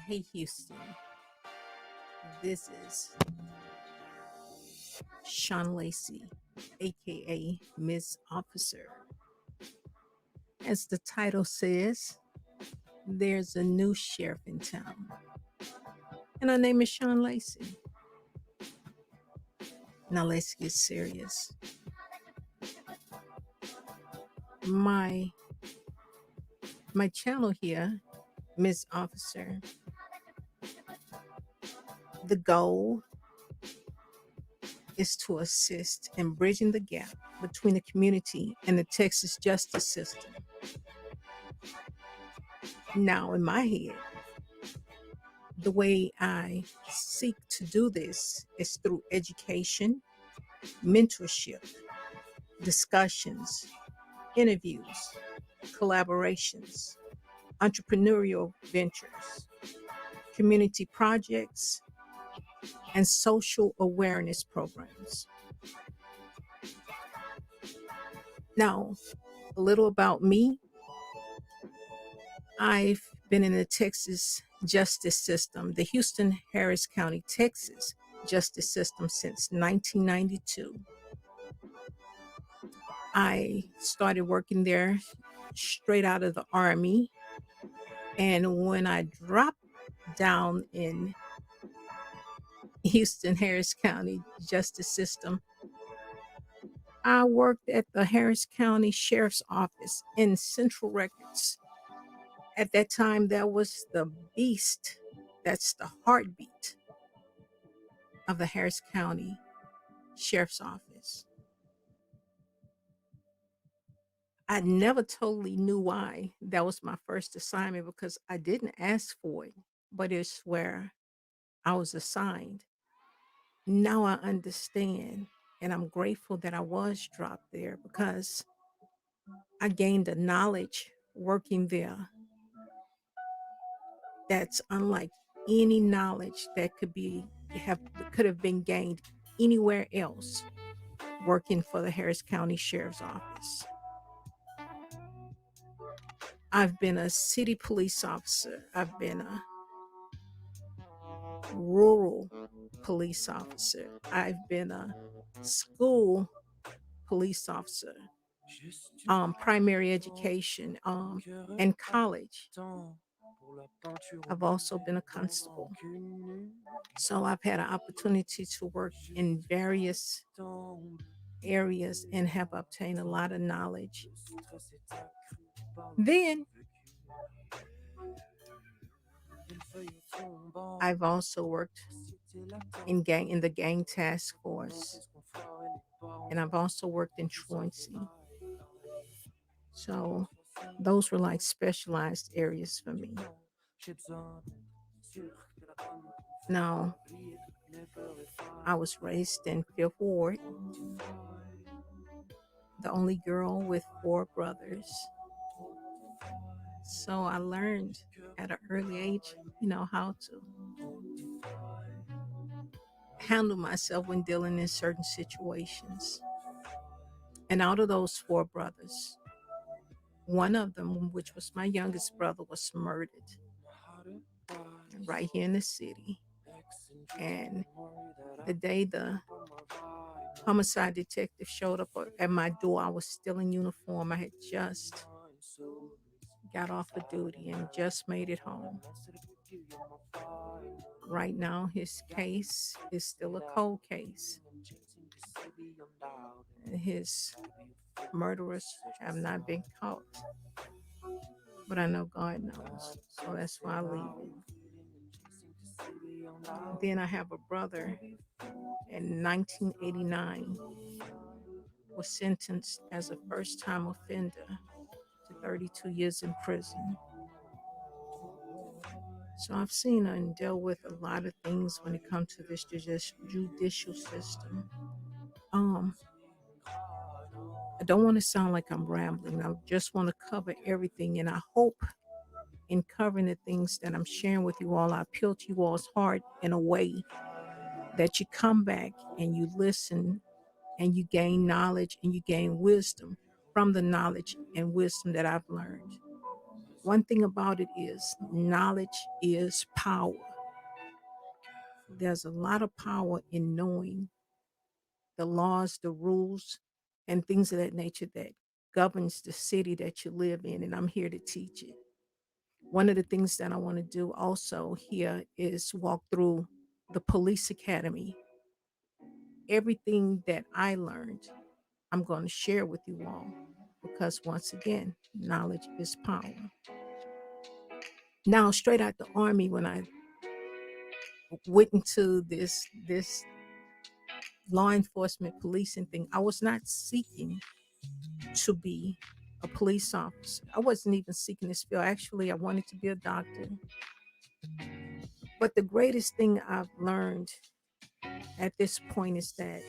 Hey Houston, this is Sean Lacey, aka Miss Officer. As the title says, there's a new sheriff in town, and her name is Sean Lacey. Now let's get serious. My my channel here, Miss Officer, the goal is to assist in bridging the gap between the community and the Texas justice system. Now, in my head, the way I seek to do this is through education, mentorship, discussions, interviews, collaborations, entrepreneurial ventures, community projects, and social awareness programs. Now, a little about me. I've been in the Texas justice system, the Houston Harris County, Texas justice system since 1992. I started working there straight out of the Army. And when I dropped down in Houston Harris County justice system, I worked at the Harris County Sheriff's Office in Central Records. At that time, that was the beast, that's the heartbeat of the Harris County Sheriff's Office. I never totally knew why that was my first assignment because I didn't ask for it, but it's where I was assigned. Now I understand, and I'm grateful that I was dropped there because I gained a knowledge working there that's unlike any knowledge that could have been gained anywhere else working for the Harris County Sheriff's Office. I've been a city police officer. I've been a rural police officer. I've been a school police officer, primary education, and college. I've also been a constable. So I've had an opportunity to work in various areas and have obtained a lot of knowledge. Then I've also worked in the gang task force, and I've also worked in truancy. So those were like specialized areas for me. Now, I was raised in Fifth Ward, the only girl with four brothers. So I learned at an early age, how to handle myself when dealing in certain situations. And out of those four brothers, one of them, which was my youngest brother, was murdered right here in the city. And the day the homicide detective showed up at my door, I was still in uniform. I had just got off of duty and just made it home. Right now, his case is still a cold case. His murderers have not been caught, but I know God knows. So that's why I leave it. Then I have a brother in 1989 was sentenced as a first time offender to 32 years in prison. So I've seen and dealt with a lot of things when it comes to this judicial system. Um, I don't want to sound like I'm rambling. I just want to cover everything, and I hope in covering the things that I'm sharing with you all, I appeal to you all's heart in a way that you come back and you listen and you gain knowledge and you gain wisdom from the knowledge and wisdom that I've learned. one thing about it is knowledge is power. There's a lot of power in knowing the laws, the rules, and things of that nature that governs the city that you live in. And I'm here to teach it. One of the things that I want to do also here is walk through the police academy. Everything that I learned, I'm going to share with you all because once again, knowledge is power. Now, straight out the army, when I went into this law enforcement policing thing, I was not seeking to be a police officer. I wasn't even seeking this field. Actually, I wanted to be a doctor. But the greatest thing I've learned at this point is that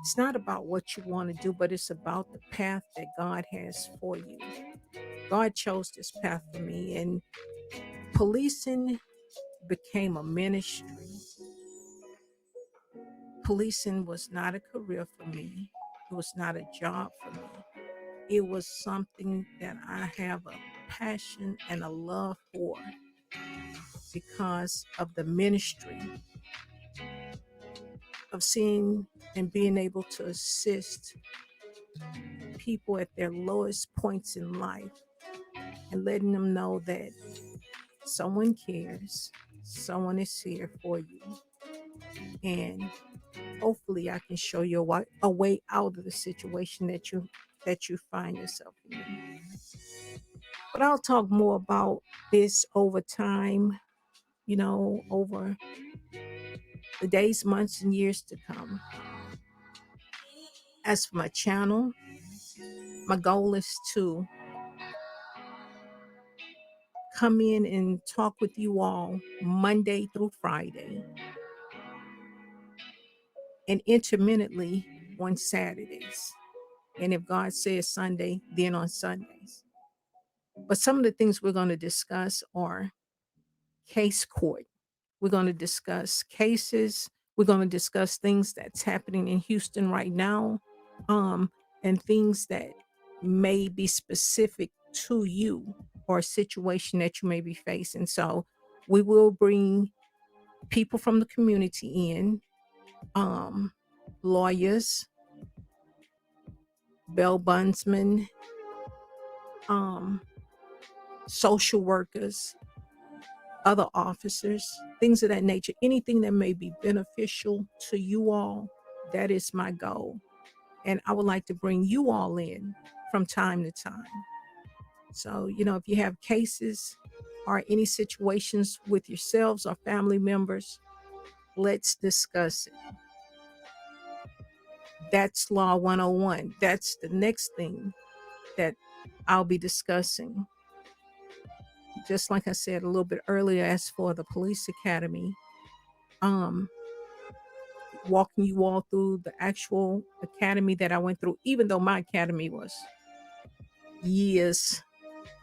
it's not about what you want to do, but it's about the path that God has for you. God chose this path for me, and policing became a ministry. Policing was not a career for me, it was not a job for me. It was something that I have a passion and a love for because of the ministry of seeing and being able to assist people at their lowest points in life and letting them know that someone cares, someone is here for you, and hopefully I can show you a way out of the situation that you find yourself in. But I'll talk more about this over time, over the days, months, and years to come. As for my channel, my goal is to come in and talk with you all Monday through Friday and intermittently on Saturdays. And if God says Sunday, then on Sundays. But some of the things we're going to discuss are case court. We're going to discuss cases. We're going to discuss things that's happening in Houston right now, um, and things that may be specific to you or a situation that you may be facing. So we will bring people from the community in, um, lawyers, bail bondsmen, um, social workers, other officers, things of that nature, anything that may be beneficial to you all. That is my goal. And I would like to bring you all in from time to time. So, if you have cases or any situations with yourselves or family members, let's discuss it. That's Law 101. That's the next thing that I'll be discussing. Just like I said a little bit earlier, as for the police academy, um, walking you all through the actual academy that I went through, even though my academy was years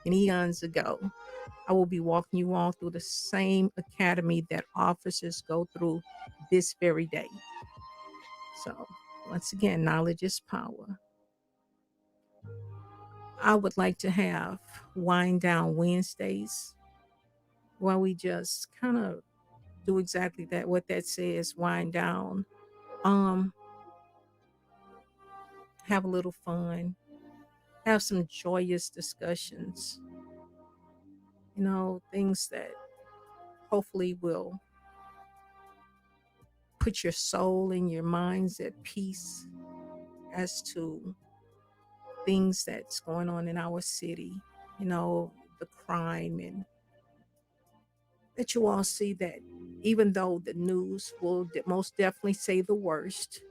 and eons ago. I will be walking you all through the same academy that officers go through this very day. So, once again, knowledge is power. I would like to have Wind Down Wednesdays where we just kind of do exactly that, what that says, wind down. Um, have a little fun, have some joyous discussions, things that hopefully will put your soul and your minds at peace as to things that's going on in our city, the crime, and that you all see that even though the news will most definitely say the worst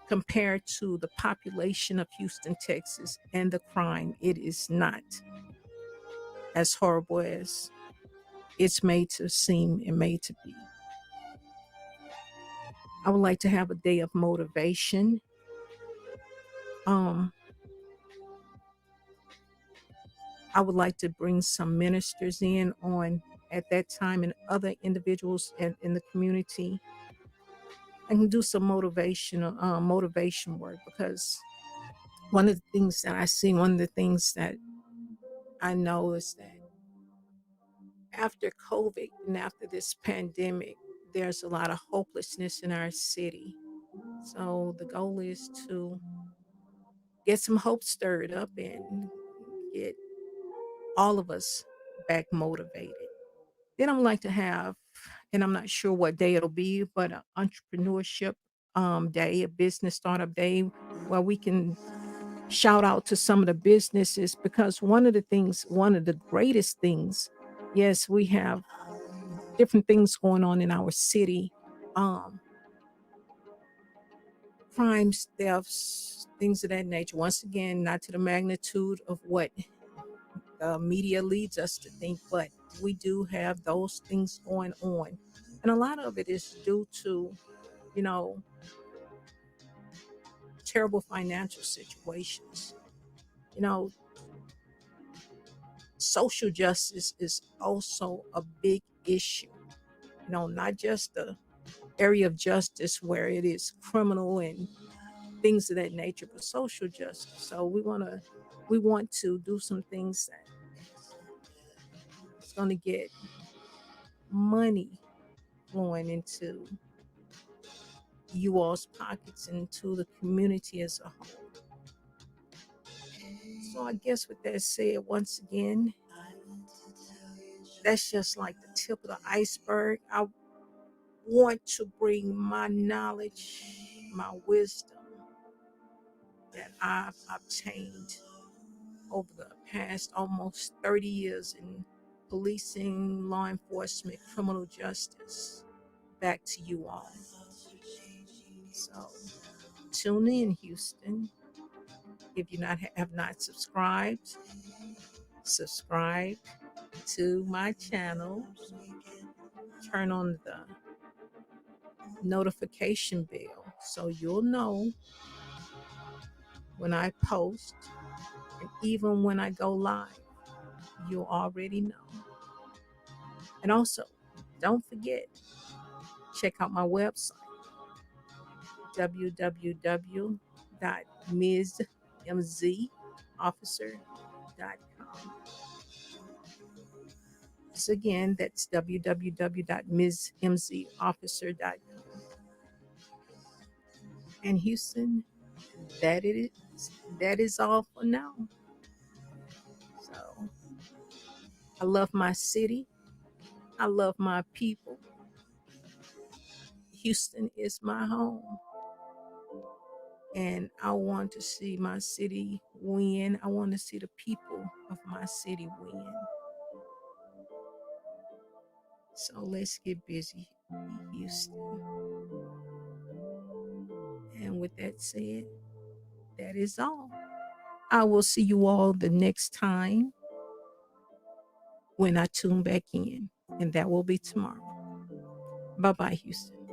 compared to the population of Houston, Texas, and the crime, it is not as horrible as it's made to seem and made to be. I would like to have a day of motivation. Um, I would like to bring some ministers in on at that time and other individuals in the community and do some motivation work, because one of the things that I see, one of the things that I know is that after COVID and after this pandemic, there's a lot of hopelessness in our city. So the goal is to get some hope stirred up and get all of us back motivated. Then I would like to have, and I'm not sure what day it'll be, but an entrepreneurship day, a business startup day where we can shout out to some of the businesses because one of the greatest things, yes, we have different things going on in our city, um, crimes, thefts, things of that nature. Once again, not to the magnitude of what the media leads us to think, but we do have those things going on. And a lot of it is due to, you know, terrible financial situations. You know, social justice is also a big issue. You know, not just the area of justice where it is criminal and things of that nature, but social justice. So we want to do some things that is going to get money flowing into you all's pockets and to the community as a whole. So I guess with that said, once again, that's just like the tip of the iceberg. I want to bring my knowledge, my wisdom that I've obtained over the past almost 30 years in policing, law enforcement, criminal justice back to you all. So tune in, Houston. If you have not subscribed, subscribe to my channel. Turn on the notification bell so you'll know when I post, and even when I go live, you'll already know. And also, don't forget, check out my website, www.mizmzofficer.com. So again, that's www.mizmzofficer.com. And Houston, that it is. That is all for now. So I love my city. I love my people. Houston is my home. And I want to see my city win. I want to see the people of my city win. So let's get busy, Houston. And with that said, that is all. I will see you all the next time when I tune back in, and that will be tomorrow. Bye bye, Houston.